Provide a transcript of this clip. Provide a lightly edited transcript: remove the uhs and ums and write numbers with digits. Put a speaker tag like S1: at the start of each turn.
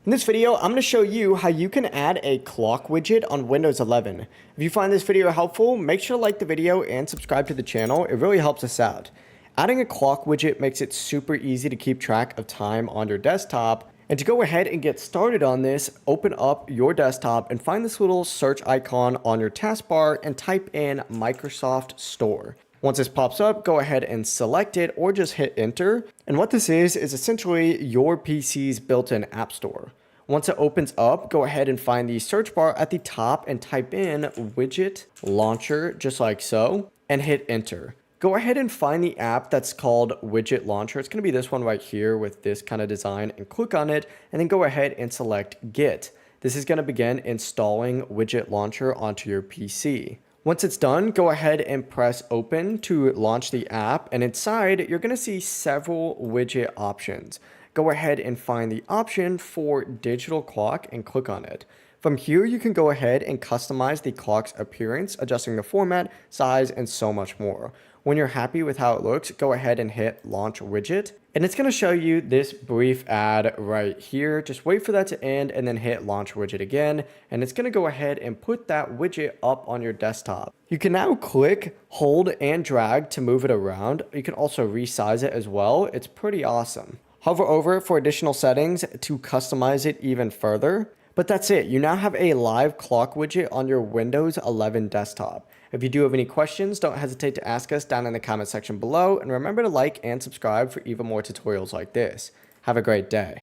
S1: In this video, I'm going to show you how you can add a clock widget on Windows 11. If you find this video helpful, make sure to like the video and subscribe to the channel. It really helps us out. Adding a clock widget makes it super easy to keep track of time on your desktop. And to go ahead and get started on this, open up your desktop and find this little search icon on your taskbar and type in Microsoft Store. Once this pops up, go ahead and select it or just hit enter. And what this is essentially your PC's built-in app store. Once it opens up, go ahead and find the search bar at the top and type in Widget Launcher, just like so, and hit enter. Go ahead and find the app that's called Widget Launcher. It's going to be this one right here with this kind of design, and click on it and then go ahead and select Get. This is going to begin installing Widget Launcher onto your PC. Once it's done, go ahead and press open to launch the app, and inside you're going to see several widget options. Go ahead and find the option for digital clock and click on it. From here, you can go ahead and customize the clock's appearance, adjusting the format, size, and so much more. When you're happy with how it looks, go ahead and hit Launch Widget. And it's going to show you this brief ad right here. Just wait for that to end and then hit Launch Widget again. And it's going to go ahead and put that widget up on your desktop. You can now click, hold, and drag to move it around. You can also resize it as well. It's pretty awesome. Hover over it for additional settings to customize it even further. But that's it. You now have a live clock widget on your Windows 11 desktop. If you do have any questions, don't hesitate to ask us down in the comment section below. And remember to like and subscribe for even more tutorials like this. Have a great day.